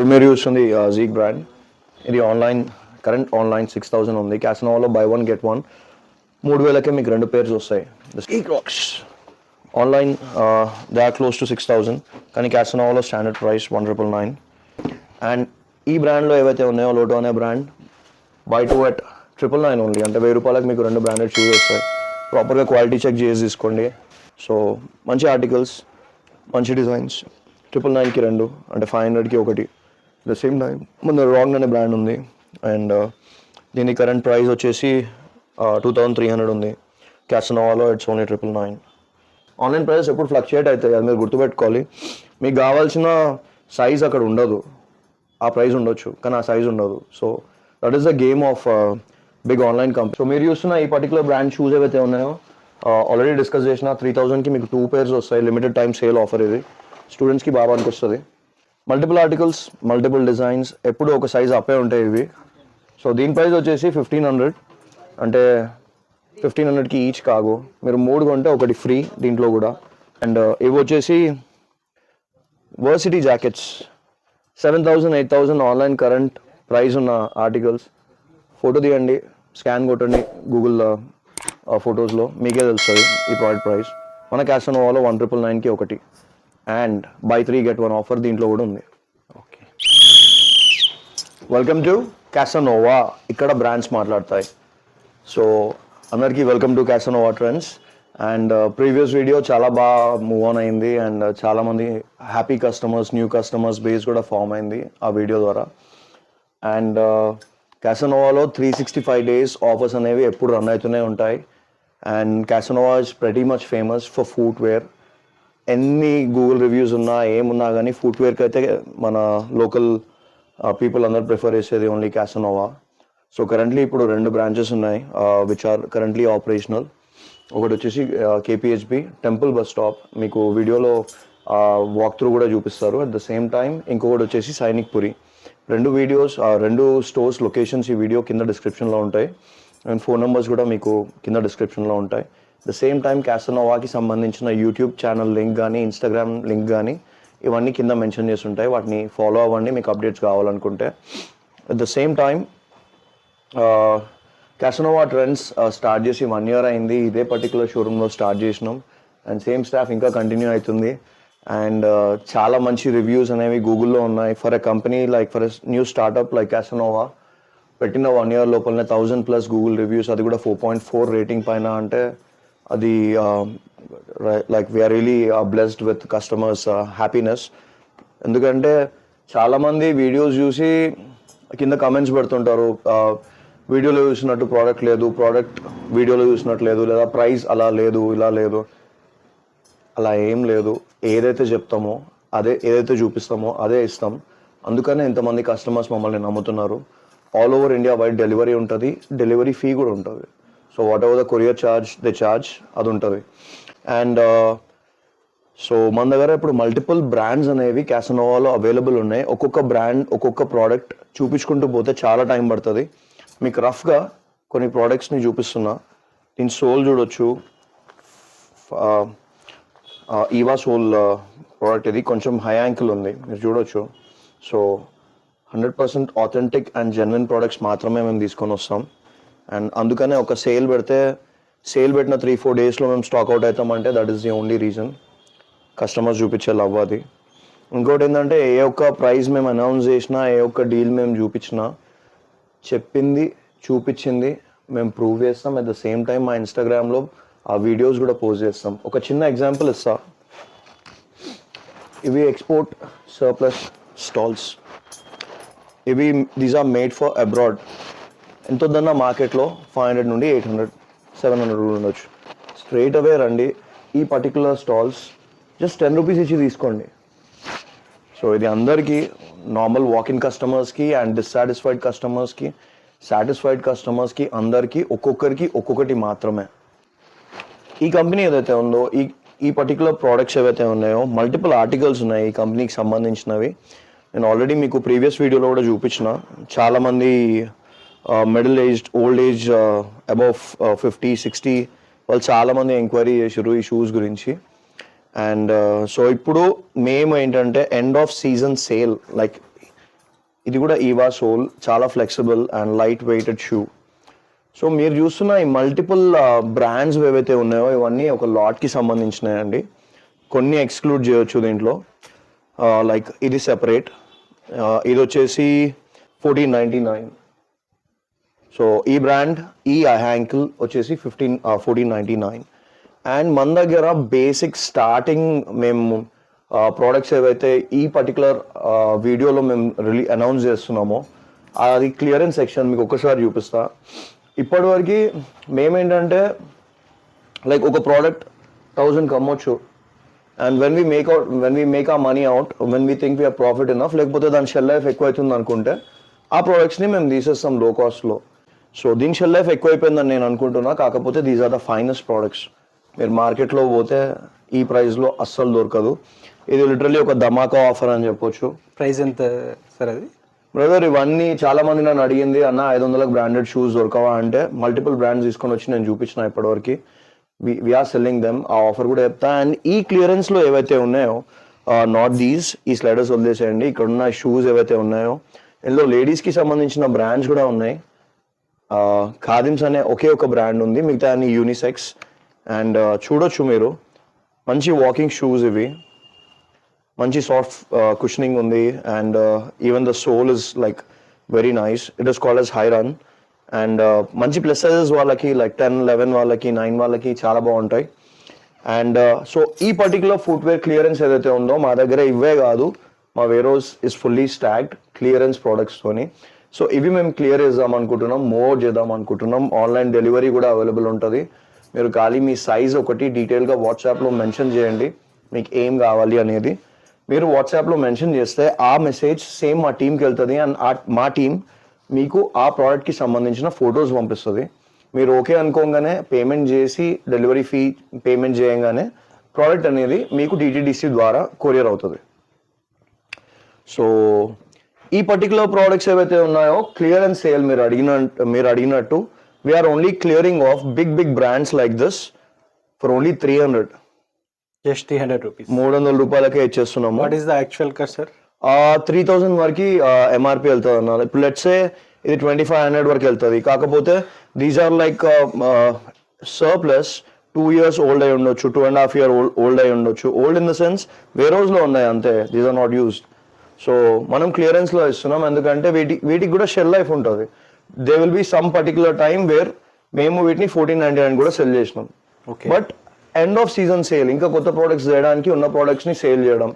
ఇప్పుడు మీరు చూస్తుంది జీక్ బ్రాండ్. ఇది కరెంట్ ఆన్లైన్ 6,000 ఉంది. క్యాసనోవాలో బై వన్ గెట్ వన్ 3,000కే మీకు 2 పేర్స్ వస్తాయి. ఈ Crocs online they are close to 6,000, కానీ క్యాసనోవాలో స్టాండర్డ్ ప్రైస్ 1,999. అండ్ ఈ బ్రాండ్లో ఏవైతే ఉన్నాయో లోటో అనే బ్రాండ్ బై 2 at 999 ఓన్లీ. అంటే 1,000 రూపాయలకు మీకు 2 బ్రాండెడ్ షూస్ వస్తాయి. ప్రాపర్గా క్వాలిటీ చెక్ చేసి తీసుకోండి. సో మంచి ఆర్టికల్స్, మంచి డిజైన్స్. 999కి 2, అంటే 500కి ఒకటి. ద సేమ్ టైం ముందు రాంగ్ అనే బ్రాండ్ ఉంది. అండ్ దీని కరెంట్ ప్రైస్ వచ్చేసి 2,300 ఉంది. క్యాసనోవాలో ఇట్స్ ఓన్లీ 999. ఆన్లైన్ ప్రైస్ ఎప్పుడు ఫ్లక్చుయేట్ అవుతాయి, అది మీరు గుర్తుపెట్టుకోవాలి. మీకు కావాల్సిన సైజ్ అక్కడ ఉండదు. ఆ ప్రైస్ ఉండొచ్చు కానీ ఆ సైజ్ ఉండదు. So that is the game of big online company. So మీరు చూస్తున్న ఈ పర్టికులర్ బ్రాండ్ షూస్ ఏవైతే ఉన్నాయో ఆల్రెడీ డిస్కస్ చేసిన 3,000కి మీకు 2 pairs వస్తాయి. లిమిటెడ్ టైం సేల్ ఆఫర్ ఇది. స్టూడెంట్స్కి బాగా అనిపిస్తుంది. మల్టిపుల్ ఆర్టికల్స్, మల్టిపుల్ డిజైన్స్, ఎప్పుడు ఒక సైజ్ అప్పే ఉంటాయి ఇవి. సో దీని ప్రైస్ వచ్చేసి 1,500, అంటే 1,500కి ఈచ్ కాగు. మీరు 3 కొంటే ఒకటి ఫ్రీ దీంట్లో కూడా. అండ్ ఇవి వచ్చేసి varsity jackets 7,000, 8,000 online current price ఉన్న ఆర్టికల్స్. ఫోటో తీయండి, స్కాన్ కొట్టండి గూగుల్లో ఫొటోస్లో, మీకే తెలుస్తుంది ఈ ప్రోడక్ట్ ప్రైస్. మన క్యాసనోవాలో 1,999కి ఒకటి. అండ్ బై 3 get 1 ఆఫర్ దీంట్లో కూడా ఉంది. Okay, welcome to Casanova. ఇక్కడ బ్రాండ్స్ మాట్లాడతాయి. సో అందరికీ welcome to Casanova trends. And previous video చాలా బాగా మూవ్ ఆన్ అయింది. అండ్ చాలామంది happy customers, new customers base కూడా ఫామ్ అయింది ఆ వీడియో ద్వారా. అండ్ క్యాసనోవాలో 365 days ఆఫర్స్ అనేవి ఎప్పుడు రన్ అవుతూనే ఉంటాయి. And Casanova is pretty much famous for footwear. ఎన్ని గూగుల్ రివ్యూస్ ఉన్నా ఏమున్నా కానీ ఫుట్వేర్కి అయితే మన లోకల్ పీపుల్ అందరు ప్రిఫర్ చేసేది ఓన్లీ క్యాసనోవా. సో కరెంట్లీ ఇప్పుడు 2 బ్రాంచెస్ ఉన్నాయి విచ్ ఆర్ కరెంట్లీ ఆపరేషనల్. ఒకటి వచ్చేసి కేపీహెచ్బి టెంపుల్ బస్ స్టాప్, మీకు వీడియోలో వాక్ త్రూ కూడా చూపిస్తారు. అట్ ద సేమ్ టైం ఇంకొకటి వచ్చేసి సైనిక్ పురి. 2 వీడియోస్, 2 స్టోర్స్ లొకేషన్స్ ఈ వీడియో కింద డిస్క్రిప్షన్లో ఉంటాయి. అండ్ ఫోన్ నెంబర్స్ కూడా మీకు కింద డిస్క్రిప్షన్లో ఉంటాయి. ద సేమ్ టైం క్యాసనోవాకి సంబంధించిన యూట్యూబ్ ఛానల్ లింక్ కానీ, ఇన్స్టాగ్రామ్ లింక్ కానీ ఇవన్నీ కింద మెన్షన్ చేసి ఉంటాయి. వాటిని ఫాలో అవ్వండి మీకు అప్డేట్స్ కావాలనుకుంటే. At the same time Casanova trends start చేసి 1 year అయింది. ఇదే పర్టికులర్ షోరూంలో స్టార్ట్ చేసినాం. అండ్ సేమ్ స్టాఫ్ ఇంకా కంటిన్యూ అవుతుంది. అండ్ చాలా మంచి రివ్యూస్ అనేవి గూగుల్లో ఉన్నాయి. For a company like, for a new startup like Casanova పెట్టిన 1 year లోపలనే 1000+ గూగుల్ రివ్యూస్, అది కూడా 4.4 రేటింగ్ పైన. అంటే అది like we're really blessed with customers happiness. ఎందుకంటే చాలామంది వీడియోస్ చూసి కింద కమెంట్స్ పెడుతుంటారు, వీడియోలో చూసినట్టు ప్రోడక్ట్ లేదు, ప్రోడక్ట్ వీడియోలో చూసినట్టు లేదు, లేదా ప్రైస్ అలా లేదు, ఇలా లేదు. అలా ఏం లేదు. ఏదైతే చెప్తామో అదే, ఏదైతే చూపిస్తామో అదే ఇస్తాం. అందుకనే ఇంతమంది కస్టమర్స్ మమ్మల్ని నమ్ముతున్నారు. All over India wide delivery ఉంటుంది. డెలివరీ ఫీ కూడా ఉంటుంది. So what ever the courier charge they charge అది ఉంటుంది. అండ్ సో మన దగ్గర ఇప్పుడు మల్టిపుల్ బ్రాండ్స్ అనేవి క్యాసనోవాలో అవైలబుల్ ఉన్నాయి. ఒక్కొక్క బ్రాండ్, ఒక్కొక్క ప్రోడక్ట్ చూపించుకుంటూ పోతే చాలా టైం పడుతుంది. మీకు రఫ్గా కొన్ని ప్రోడక్ట్స్ని చూపిస్తున్నా. దీని సోల్ చూడొచ్చు, ఈవా సోల్ ప్రోడక్ట్. ఇది కొంచెం హై యాంకిల్ ఉంది, మీరు చూడొచ్చు. So 100% authentic and genuine products మాత్రమే మేము తీసుకొని వస్తాం. అండ్ అందుకనే ఒక సేల్ పెట్టిన 3-4 daysలో మేము స్టాక్ అవుట్ అవుతామంటే that is the only reason. Customers చూపించే లవ్ అది. ఇంకోటి ఏంటంటే, ఏ ఒక్క ప్రైస్ మేము అనౌన్స్ చేసినా, ఏ ఒక్క డీల్ మేము చూపించినా, చెప్పింది చూపించింది మేము ప్రూవ్ చేస్తాం. అట్ ద సేమ్ టైం మా ఇన్స్టాగ్రామ్లో ఆ వీడియోస్ కూడా పోస్ట్ చేస్తాం. ఒక చిన్న ఎగ్జాంపుల్ ఇస్తా. ఇవి ఎక్స్పోర్ట్ సర్ప్లస్ స్టాల్స్. ఇవి these are made for abroad. ఎంత వద్దన్నా మార్కెట్లో 500 నుండి 800, 700 కూడా ఉండొచ్చు. స్ట్రైట్ అవే రండి, ఈ పర్టికులర్ స్టాల్స్ జస్ట్ 10 rupees ఇచ్చి తీసుకోండి. సో ఇది అందరికీ, నార్మల్ వాకిన్ కస్టమర్స్కి అండ్ డిస్సాటిస్ఫైడ్ కస్టమర్స్కి, సాటిస్ఫైడ్ కస్టమర్స్కి, అందరికీ ఒక్కొక్కరికి ఒక్కొక్కటి మాత్రమే. ఈ కంపెనీ ఏదైతే ఉందో, ఈ పర్టికులర్ ప్రోడక్ట్స్ ఏవైతే ఉన్నాయో, మల్టిపుల్ ఆర్టికల్స్ ఉన్నాయి ఈ కంపెనీకి సంబంధించినవి. నేను ఆల్రెడీ మీకు ప్రీవియస్ వీడియోలో కూడా చూపించిన. చాలామంది middle aged, old age, above 50-60 వాళ్ళు చాలామంది ఎంక్వైరీ చేశారు ఈ షూస్ గురించి. అండ్ సో ఇప్పుడు మేము ఏంటంటే end of season sale, like ఇది కూడా ఈవా సోల్, చాలా flexible and light weighted shoe. So మీరు చూస్తున్న ఈ మల్టిపుల్ బ్రాండ్స్ ఏవైతే ఉన్నాయో ఇవన్నీ ఒక లాట్కి సంబంధించినాయండి. కొన్ని ఎక్స్క్లూడ్ చేయొచ్చు దీంట్లో, లైక్ ఇది సెపరేట్, ఇది వచ్చేసి 1499. సో ఈ బ్రాండ్ ఈ హ్యాంకిల్ వచ్చేసి 1499. అండ్ మన దగ్గర బేసిక్ స్టార్టింగ్ మేము ప్రోడక్ట్స్ ఏవైతే ఈ పర్టికులర్ వీడియోలో మేము అనౌన్స్ చేస్తున్నామో అది క్లియరెన్స్ సెక్షన్ మీకు ఒక్కసారి చూపిస్తా. ఇప్పటివరకు మేమేంటంటే లైక్ ఒక ప్రోడక్ట్ 1000 కమ్మొచ్చు, and when we make a money out, when we think we are profit enough, లేకపోతే దాని షెల్ లైఫ్ ఎక్కువ అవుతుంది అనుకుంటే ఆ ప్రోడక్ట్స్ని మేము తీసేస్తాం లో కాస్ట్లో. సో దీని షెల్ లైఫ్ ఎక్కువైపోయిందని నేను అనుకుంటున్నా, కాకపోతే these are the finest products. మీరు మార్కెట్లో పోతే ఈ ప్రైస్లో అస్సలు దొరకదు. ఇది లిటరల్లీ ఒక ధమాకా ఆఫర్ అని చెప్పొచ్చు. ప్రైస్ ఎంత సార్ అది? బ్రదర్ ఇవన్నీ చాలా మంది నన్ను అడిగింది, అన్న 500 బ్రాండెడ్ షూస్ దొరకవా అంటే, మల్టిపుల్ బ్రాండ్స్ తీసుకొని వచ్చి నేను చూపించిన ఇప్పటివరకు. వీఆర్ సెల్లింగ్ దెమ్, ఆ ఆఫర్ కూడా చెప్తా. అండ్ ఈ క్లియరెన్స్లో ఏవైతే ఉన్నాయో, నాట్ దీస్, ఈ స్లైడర్స్ వదిలేసేయండి, ఇక్కడ ఉన్న షూస్ ఏవైతే ఉన్నాయో ఇందులో లేడీస్కి సంబంధించిన బ్రాండ్స్ కూడా ఉన్నాయి. ఖాదిమ్స్ అనే ఒకే ఒక బ్రాండ్ ఉంది, మిగతా అన్ని యూనిసెక్స్. అండ్ చూడొచ్చు మీరు, మంచి వాకింగ్ షూస్ ఇవి, మంచి సాఫ్ట్ కుషనింగ్ ఉంది. And even the sole is like very nice. It is called as high run. And మంచి ప్లస్ సైజెస్ వాళ్ళకి లైక్ 10, 11 వాళ్ళకి, 9 వాళ్ళకి చాలా బాగుంటాయి. అండ్ సో ఈ పర్టికులర్ ఫుట్వేర్ క్లియరెన్స్ ఏదైతే ఉందో మా దగ్గర ఇవే కాదు, మా warehouse is fully stocked clearance ప్రోడక్ట్స్తోని. సో ఇవి మేము క్లియర్ చేద్దాం అనుకుంటున్నాం, మోర్ చేద్దాం అనుకుంటున్నాం. ఆన్లైన్ డెలివరీ కూడా అవైలబుల్ ఉంటుంది. మీరు ఖాళీ మీ సైజ్ ఒకటి డీటెయిల్గా వాట్సాప్లో మెన్షన్ చేయండి, మీకు ఏం కావాలి అనేది. మీరు వాట్సాప్లో మెన్షన్ చేస్తే ఆ మెసేజ్ సేమ్ మా టీంకి వెళ్తుంది. అండ్ మా టీం మీకు ఆ ప్రోడక్ట్కి సంబంధించిన ఫొటోస్ పంపిస్తుంది. మీరు ఓకే అనుకోగానే పేమెంట్ చేసి డెలివరీ ఫీ పేమెంట్ చేయగానే ప్రోడక్ట్ అనేది మీకు DTDC ద్వారా కొరియర్ అవుతుంది. సో ఈ పర్టికులర్ ప్రోడక్ట్స్ ఏవైతే ఉన్నాయో క్లియరెన్స్ సేల్ మీరు అడిగినట్టు we are only clearing off big brands like this for only 300. Just 300 rupees, 300 రూపాయలకే ఇచ్చేస్తున్నాము. What is the actual cost sir? 3000 వరకు MRP వెళ్తుంది అన్నారు. ఇప్పుడు లెట్స్ సే ఇది 2500 వరకు వెళ్తుంది. కాకపోతే these are like surplus 2 years old అయి ఉండొచ్చు, 2.5 years ఓల్డ్ అయి ఉండొచ్చు. ఓల్డ్ ఇన్ ద సెన్స్ వేరోజ్లో ఉన్నాయి అంతే, these are not used. So మనం క్లియరెన్స్లో ఇస్తున్నాం, ఎందుకంటే వీటికి కూడా షెల్ లైఫ్ ఉంటుంది. They will be some particular time where మేము వీటిని 1499 కూడా సెల్ చేసినాం. But end of season sale, ఇంకా కొత్త ప్రోడక్ట్స్ చేయడానికి ఉన్న ప్రోడక్ట్స్ని సేల్ చేయడం.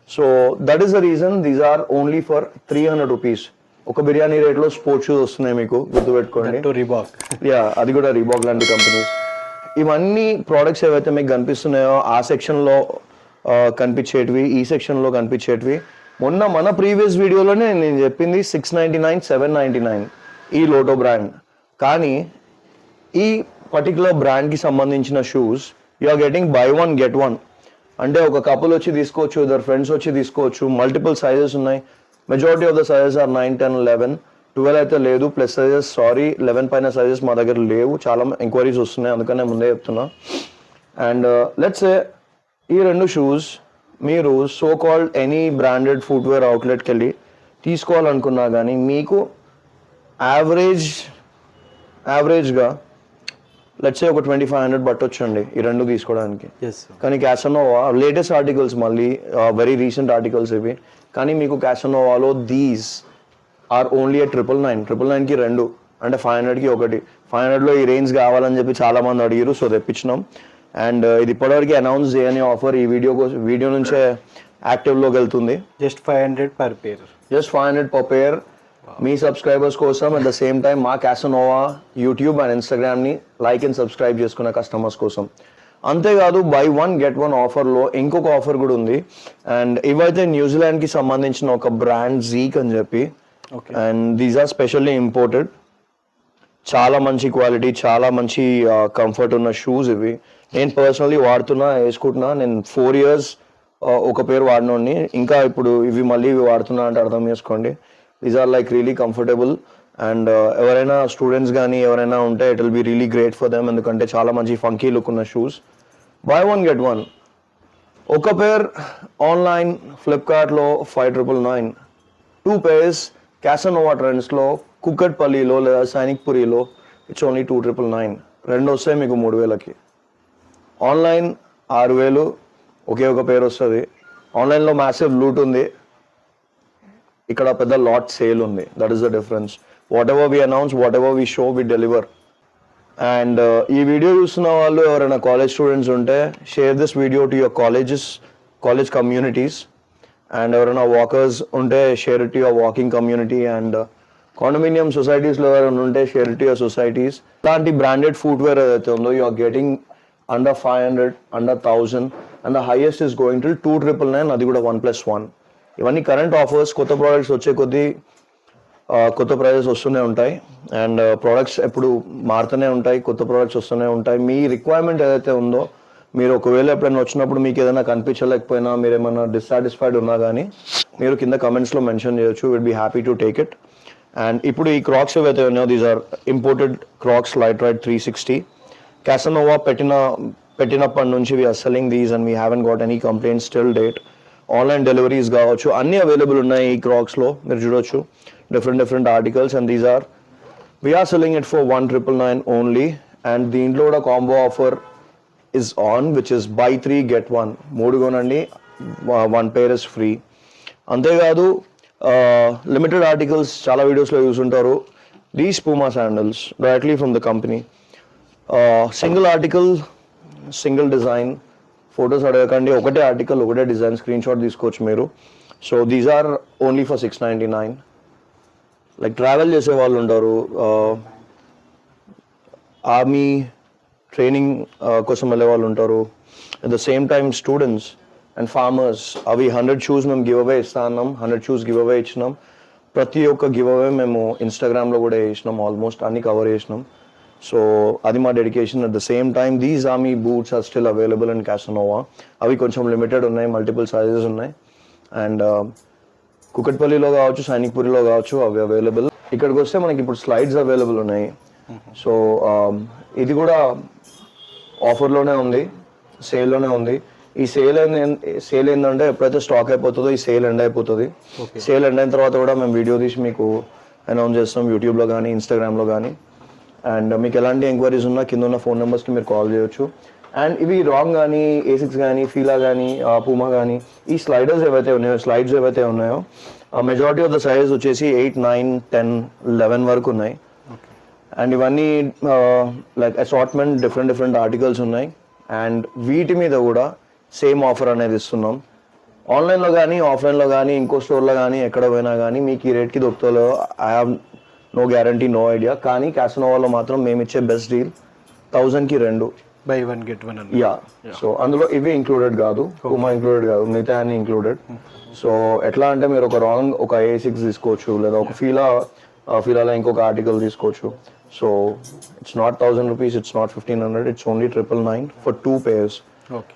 So that is the reason these are only for 300 rupees. ఒక బిర్యానీ రేట్లో స్పోర్ట్స్ షూస్ వస్తున్నాయి, మీకు గుర్తుపెట్టుకోండి. యా, అది కూడా రీబాక్ లాంటి కంపెనీస్. ఇవన్నీ ప్రోడక్ట్స్ ఏవైతే మీకు కనిపిస్తున్నాయో ఆ సెక్షన్లో కనిపించేటివి, ఈ సెక్షన్లో కనిపించేటివి. మొన్న మన ప్రీవియస్ వీడియోలోనే నేను చెప్పింది 699, 799 ఈ లోటో బ్రాండ్. కానీ ఈ పర్టికులర్ బ్రాండ్కి సంబంధించిన shoes you are getting buy 1 get 1. అంటే ఒక కపుల్ వచ్చి తీసుకోవచ్చు, ఇద్దరు ఫ్రెండ్స్ వచ్చి తీసుకోవచ్చు. మల్టిపుల్ సైజెస్ ఉన్నాయి. Majority of the sizes are 9, 10, 11, 12 అయితే లేదు. ప్లస్ సైజెస్ 11 పైన సైజెస్ మా దగ్గర లేవు. చాలా ఎంక్వైరీస్ వస్తున్నాయి, అందుకనే ముందే చెప్తున్నా. అండ్ లెట్స్ సే ఈ రెండు షూస్ మీరు so called any branded footwear అవుట్లెట్కి వెళ్ళి తీసుకోవాలనుకున్నా కానీ మీకు యావరేజ్గా లెట్స్ సే ఒక 2500 పట్టొచ్చండి ఈ రెండు తీసుకోవడానికి. కానీ క్యాసనోవా లేటెస్ట్ ఆర్టికల్స్, మళ్ళీ వెరీ రీసెంట్ ఆర్టికల్స్ ఇవి. కానీ మీకు క్యాసనోవాలో దీస్ ఆర్ ఓన్లీ at 999కి రెండు, అంటే 500కి ఒకటి. 500లో ఈ రేంజ్ కావాలని చెప్పి చాలా మంది అడిగారు, సో తెప్పించినాం. అండ్ ఇది ఇప్పటివరకు అనౌన్స్ చేయని ఆఫర్, ఈ వీడియో నుంచే యాక్టివ్లోకి వెళ్తుంది. Just 500 per pair. Just 500 per pair మీ సబ్స్క్రైబర్స్ కోసం. అట్ ద సేమ్ టైం మా క్యాసనోవా యూట్యూబ్ అండ్ ఇన్స్టాగ్రామ్ని లైక్ అండ్ సబ్స్క్రైబ్ చేసుకున్న కస్టమర్స్ కోసం. అంతేకాదు బై 1 get 1 ఆఫర్లో ఇంకొక ఆఫర్ కూడా ఉంది. అండ్ ఇవైతే న్యూజిలాండ్కి సంబంధించిన ఒక బ్రాండ్ జీక్ అని చెప్పి, and these are specially imported. చాలా మంచి క్వాలిటీ, చాలా మంచి కంఫర్ట్ ఉన్న షూస్ ఇవి. నేను పర్సనలీ వాడుతున్నా, వేసుకుంటున్నా. నేను 4 years ఒక పేరు వాడినోడిని, ఇంకా ఇప్పుడు ఇవి వాడుతున్నా అంటే అర్థం చేసుకోండి. These are like really comfortable. And ఎవరైనా స్టూడెంట్స్ కానీ ఎవరైనా ఉంటే it will be really great for them, ఎందుకంటే చాలా మంచి ఫంకీ లుక్ ఉన్న షూస్. Buy 1 get 1. ఒక పేర్ ఆన్లైన్ ఫ్లిప్కార్ట్లో 5999, 2 pairs క్యాసనోవా ట్రెండ్స్లో కుక్కట్పల్లిలో లేదా సైనిక్పురిలో ఇట్స్ ఓన్లీ 2,999. రెండు వస్తాయి మీకు 3,000కి. ఆన్లైన్ 6,000 ఒకే ఒక పేరు వస్తుంది. ఆన్లైన్లో మ్యాసివ్ లూట్ ఉంది, ఇక్కడ పెద్ద లాట్ సేల్ ఉంది. That is the difference. Whatever we announce, whatever we show, we deliver. And ఈ వీడియో చూస్తున్న వాళ్ళు ఎవరైనా కాలేజ్ స్టూడెంట్స్ ఉంటే share this video to your college communities. And ఎవరైనా వాకర్స్ ఉంటే share it to your walking community. And condominium సొసైటీస్లో ఎవరైనా ఉంటే share it to your societies. ఇలాంటి బ్రాండెడ్ ఫుట్వేర్ ఏదైతే ఉందో you are getting under 500, under 1,000 and the highest is going till 2,999, అది కూడా 1+1. ఇవన్నీ కరెంట్ ఆఫర్స్. కొత్త ప్రోడక్ట్స్ వచ్చే కొద్దీ కొత్త ప్రైజెస్ వస్తూనే ఉంటాయి. అండ్ ప్రోడక్ట్స్ ఎప్పుడు మారుతూనే ఉంటాయి, కొత్త ప్రోడక్ట్స్ వస్తూనే ఉంటాయి. మీ రిక్వైర్మెంట్ ఏదైతే ఉందో, మీరు ఒకవేళ ఎప్పుడైనా వచ్చినప్పుడు మీకు ఏదైనా కనిపించలేకపోయినా, మీరు ఏమైనా డిస్సాటిస్ఫైడ్ ఉన్నా కానీ మీరు కింద కమెంట్స్లో మెన్షన్ చేయొచ్చు. Will be happy to take it. And ఇప్పుడు ఈ క్రాక్స్ ఏవైతే ఉన్నాయో, these are imported Crocs LiteRide 360. Casanova పెట్టినప్పటి నుంచి we're selling these and we haven't got any complaints still date. Online deliveries కావచ్చు, అన్నీ అవైలబుల్ ఉన్నాయి ఈ క్రాక్స్లో. మీరు చూడొచ్చు different articles. And these are we're selling it for 1,999 only. And దీంట్లో కూడా combo offer is on, which is buy 3 get 1. 3 కొనండి, 1 pair is ఫ్రీ. అంతేకాదు లిమిటెడ్ ఆర్టికల్స్ చాలా వీడియోస్లో చూసుంటారు. These Puma sandals directly from the company. Single article, single design, photos అడగకండి. ఒకటే article, ఒకటే డిజైన్, స్క్రీన్ షాట్ తీసుకోవచ్చు మీరు. So these are only for 699. Like travel చేసే వాళ్ళు ఉంటారు, ఆర్మీ ట్రైనింగ్ కోసం వెళ్ళే వాళ్ళు ఉంటారు, at the same time students and farmers. అవి 100 షూస్ మేము గివ్ అవే ఇస్తా అన్నాం. 100 షూస్ గివ్ అవే ఇచ్చినాం. ప్రతి ఒక్క గివ్ అవే మేము ఇన్స్టాగ్రామ్లో కూడా వేసినాం, ఆల్మోస్ట్ అన్ని కవర్ చేసినాం. సో అది మా dedication. At the same time these army boots are still available in Casanova. అవి కొంచెం లిమిటెడ్ ఉన్నాయి, మల్టిపుల్ సైజెస్ ఉన్నాయి. అండ్ కుకట్పల్లిలో కావచ్చు, సైనిక్పురిలో కావచ్చు, అవి అవైలబుల్. ఇక్కడికి వస్తే మనకి ఇప్పుడు స్లైడ్స్ అవైలబుల్ ఉన్నాయి. సో ఇది కూడా ఆఫర్లోనే ఉంది, సేల్లోనే ఉంది. ఈ సేల్ ఏంటంటే ఎప్పుడైతే స్టాక్ అయిపోతుందో ఈ సేల్ ఎండ్ అయిపోతుంది. సేల్ ఎండ్ అయిన తర్వాత కూడా మేము వీడియో తీసి మీకు అనౌన్స్ చేస్తాం యూట్యూబ్లో కానీ ఇన్స్టాగ్రామ్లో కానీ. అండ్ మీకు ఎలాంటి ఎంక్వైరీస్ ఉన్నా కింద ఉన్న ఫోన్ నెంబర్స్కి మీరు కాల్ చేయొచ్చు. అండ్ ఇవి రాంగ్ కానీ, ఏసిక్స్ కానీ, ఫీలా కానీ, పూమా కానీ, ఈ స్లైడ్స్ ఏవైతే ఉన్నాయో మెజారిటీ ఆఫ్ ద సైజ్ వచ్చేసి 8, 9, 10, 11 వరకు ఉన్నాయి. అండ్ ఇవన్నీ లైక్ అసార్ట్మెంట్ డిఫరెంట్ ఆర్టికల్స్ ఉన్నాయి. అండ్ వీటి మీద కూడా సేమ్ ఆఫర్ అనేది ఇస్తున్నాం. ఆన్లైన్లో కానీ, ఆఫ్లైన్లో కానీ, ఇంకో స్టోర్లో కానీ, ఎక్కడ పోయినా కానీ మీకు ఈ రేట్కి దొరుకుతుందో I have no guarantee, no idea. కానీ క్యాసనోవాలో మాత్రం మేము ఇచ్చే బెస్ట్ డీల్ 1,000కి 2 buy 1 get 1. యా. సో అందులో ఇవి ఇంక్లూడెడ్ కాదు, పూమా ఇంక్లూడెడ్ కాదు, మిగతా అన్ని ఇంక్లూడెడ్. సో ఎట్లా అంటే మీరు ఒక A6 తీసుకోవచ్చు, లేదా ఒక ఫీలాలో ఇంకొక ఆర్టికల్ తీసుకోవచ్చు. So it's not 1,000 rupees, it's not 1,500, it's only 999 for 2 pairs.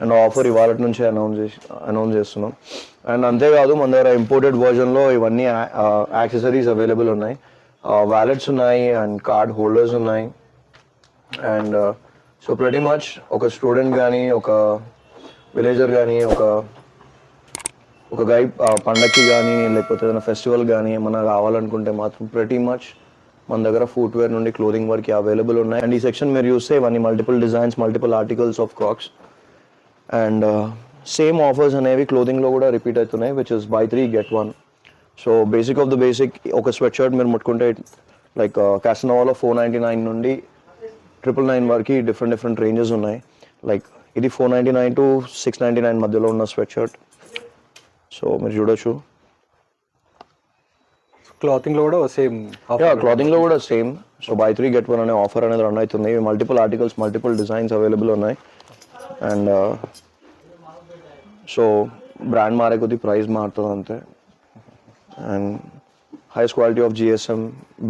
And offer ఇవాళ నుంచి అనౌన్స్ చేస్తున్నాం. అండ్ అంతేకాదు మన దగ్గర ఇంపోర్టెడ్ వర్జన్లో ఇవన్నీ యాక్సెసరీస్ అవైలబుల్ ఉన్నాయి. వ్యాలెట్స్ ఉన్నాయి అండ్ కార్డ్ హోల్డర్స్ ఉన్నాయి. అండ్ సో ప్రతి మచ్ ఒక స్టూడెంట్ కానీ, ఒక విలేజర్ కానీ, ఒక గై పండక్కి కానీ, లేకపోతే ఏదైనా ఫెస్టివల్ కానీ ఏమన్నా కావాలనుకుంటే మాత్రం ప్రతి మచ్ మన దగ్గర ఫుట్వేర్ నుండి క్లోదింగ్ వరకు అవైలబుల్ ఉన్నాయి. అండ్ ఈ సెక్షన్ మీరు చూస్తే ఇవన్నీ multiple designs, multiple articles of Crocs. And same offers అనేవి క్లోదింగ్లో కూడా రిపీట్ అవుతున్నాయి, which is buy 3 get 1. So basic of the basic ఒక స్వెట్ షర్ట్ మీరు ముట్టుకుంటే లైక్ క్యాసనోవాలో 499 నుండి 999 వరకు డిఫరెంట్ రేంజెస్ ఉన్నాయి. లైక్ ఇది 499 to 699 మధ్యలో ఉన్న స్వెట్ షర్ట్. సో మీరు చూడొచ్చు. క్లాతింగ్లో కూడా సేమ్. క్లాతింగ్లో కూడా సేమ్. సో buy 3 get 1 అనే ఆఫర్ అనేది రన్ అవుతుంది. Multiple articles, multiple designs available ఉన్నాయి. అండ్ సో బ్రాండ్ మారే కొద్ది ప్రైస్ మారుతుంది అంతే. And highest quality of GSM,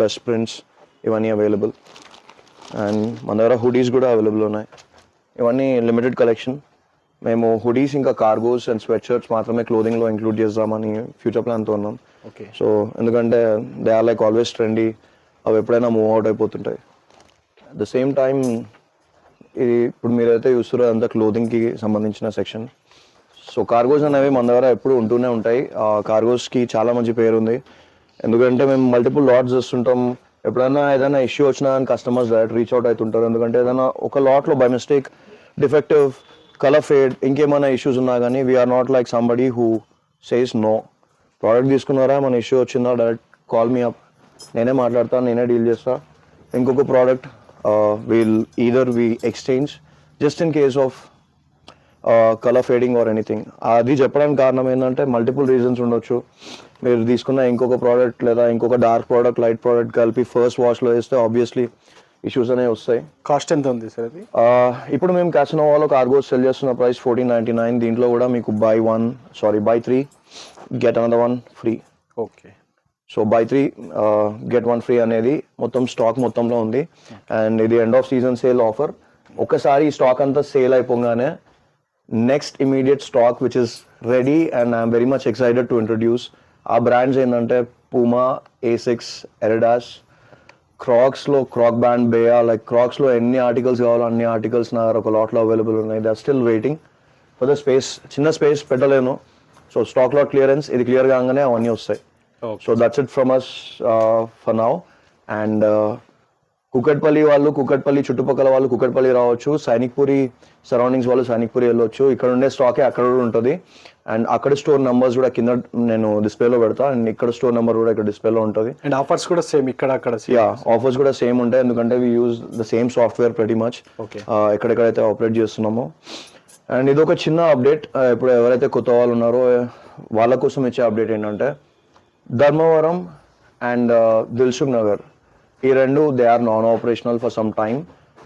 best prints ఇవన్నీ అవైలబుల్. అండ్ మన దగ్గర హుడీస్ కూడా అవైలబుల్ ఉన్నాయి. ఇవన్నీ లిమిటెడ్ కలెక్షన్. మేము హుడీస్ ఇంకా కార్గోస్ అండ్ స్వెట్ షర్ట్స్ మాత్రమే క్లోదింగ్లో ఇంక్లూడ్ చేద్దామని ఫ్యూచర్ ప్లాన్తో ఉన్నాం. ఓకే. సో ఎందుకంటే they are like always trendy, అవి ఎప్పుడైనా మూవ్ అవుట్ అయిపోతుంటాయి. అట్ ద సేమ్ టైం ఇది ఇప్పుడు మీరైతే చూస్తారో అంతా క్లోదింగ్కి సంబంధించిన సెక్షన్. సో కార్గోస్ అనేవి మన దగ్గర ఎప్పుడు ఉంటూనే ఉంటాయి. కార్గోస్కి చాలా మంచి పేరు ఉంది. ఎందుకంటే మేము మల్టిపుల్ లాట్స్ చేస్తుంటాం. ఎప్పుడైనా ఏదైనా ఇష్యూ వచ్చినా కానీ కస్టమర్స్ డైరెక్ట్ రీచ్ అవుట్ అవుతుంటారు. ఎందుకంటే ఏదైనా ఒక లాట్లో by mistake defective colour fade ఇంకేమైనా ఇష్యూస్ ఉన్నా కానీ we are not like somebody who says no. Product తీసుకున్నారా, మన ఇష్యూ వచ్చిందా, డైరెక్ట్ కాల్ మీ అప్, నేనే మాట్లాడతాను, నేనే డీల్ చేస్తా. ఇంకొక product will either we exchange just in case of colour fading or anything. అది చెప్పడానికి కారణం ఏంటంటే మల్టిపుల్ రీజన్స్ ఉండొచ్చు. మీరు తీసుకున్న ఇంకొక ప్రోడక్ట్ లేదా ఇంకొక డార్క్ ప్రోడక్ట్ లైట్ ప్రోడక్ట్ కలిపి ఫస్ట్ వాష్లో వేస్తే ఆబ్వియస్లీ ఇష్యూస్ అనేవి వస్తాయి. కాస్ట్ ఎంత ఉంది సార్ అది? ఇప్పుడు మేము క్యాసినోవాలో కార్గోస్ సెల్ చేస్తున్న ప్రైస్ 1499. దీంట్లో కూడా మీకు by 3 get another 1 free. Okay. So by 3 get 1 free అనేది మొత్తం స్టాక్ మొత్తంలో ఉంది. అండ్ ఇది end of season sale offer. ఒకసారి ఈ స్టాక్ అంతా సేల్ అయిపోగానే next immediate stock which is ready and I'm very much excited to introduce. ఆ బ్రాండ్స్ ఏంటంటే పూమా, ఏసిక్స్, ఎరిడాస్, క్రాక్స్లో క్రాక్ బ్యాండ్, బేయా. లైక్ క్రాక్స్లో ఎన్ని ఆర్టికల్స్ కావాలో అన్ని ఆర్టికల్స్ నా ఒక లాట్లో అవైలబుల్ ఉన్నాయి. They are still waiting for the space. చిన్న స్పేస్ పెట్టలేను. సో స్టాక్ లాట్ క్లియరెన్స్ ఇది క్లియర్ కాగానే అవన్నీ వస్తాయి. So that's it from us for now. And Kukatpally వాళ్ళు, కుకట్పల్లి చుట్టుపక్కల వాళ్ళు కుకట్పల్లి రావచ్చు. సైనిక్పురి సరౌండింగ్స్ వాళ్ళు సైనిక్పురి వెళ్ళొచ్చు. ఇక్కడ ఉండే స్టాకే అక్కడ కూడా ఉంటుంది. అండ్ అక్కడ స్టోర్ నెంబర్స్ కూడా కింద నేను డిస్ప్లేలో పెడతా. అండ్ ఇక్కడ స్టోర్ నెంబర్ కూడా ఇక్కడ డిస్ప్లేలో ఉంటుంది. అండ్ ఆఫర్స్ కూడా సేమ్ ఇక్కడ అక్కడ? యా, ఆఫర్స్ కూడా సేమ్ ఉంటాయి. ఎందుకంటే we use the same software ప్రతి మచ్ ఎక్కడెక్కడైతే ఆపరేట్ చేస్తున్నామో. అండ్ ఇది ఒక చిన్న అప్డేట్. ఇప్పుడు ఎవరైతే కొత్త వాళ్ళు ఉన్నారో వాళ్ళ కోసం ఇచ్చే అప్డేట్ ఏంటంటే ధర్మవరం అండ్ దిల్సుఖ్ నగర్ ఈ రెండు they are non operational for some time.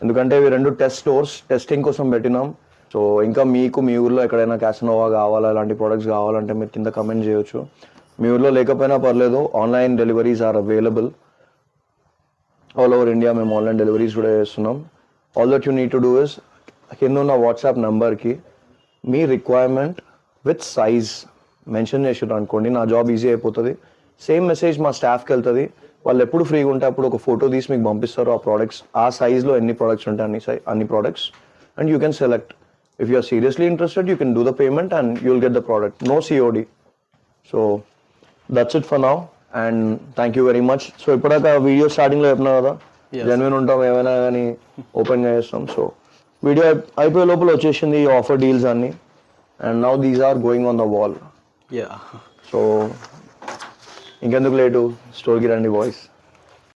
ఎందుకంటే ఇవి రెండు టెస్ట్ స్టోర్స్, టెస్టింగ్ కోసం పెట్టినాం. సో ఇంకా మీకు మీ ఊర్లో ఎక్కడైనా క్యాసినోవా కావాలా, ఇలాంటి ప్రోడక్ట్స్ కావాలంటే మీరు కింద కమెంట్ చేయొచ్చు. మీ ఊర్లో లేకపోయినా పర్లేదు, online deliveries are available all over India. మేము ఆన్లైన్ డెలివరీస్ కూడా చేస్తున్నాం. All that you need to do is కింద ఉన్న వాట్సాప్ నెంబర్కి మీ రిక్వైర్మెంట్ విత్ సైజ్ మెన్షన్ చేసారు అనుకోండి, నా జాబ్ ఈజీ అయిపోతుంది. సేమ్ మెసేజ్ మా స్టాఫ్కి వెళ్తుంది. వాళ్ళు ఎప్పుడు ఫ్రీగా ఉంటే అప్పుడు ఒక ఫోటో తీసి మీకు పంపిస్తారు. ఆ ప్రోడక్ట్స్ ఆ సైజ్లో ఎన్ని ప్రోడక్ట్స్ ఉంటాయి అన్ని products. And you can select. If you are seriously interested you can do the payment and you will get the product. No COD. So that's it for now and thank you very much. So ఇప్పటిదాకా video స్టార్టింగ్లో చెప్పినా కదా, genuine ఉంటాం, ఏమైనా కానీ ఓపెన్గా చేస్తాం. So video అయిపోయే లోపల వచ్చేసింది ఈ ఆఫర్ డీల్స్ అన్ని. And now these are going on the wall. So ఇంకెందుకు లేటు, స్టోర్కి రండి బాయ్స్.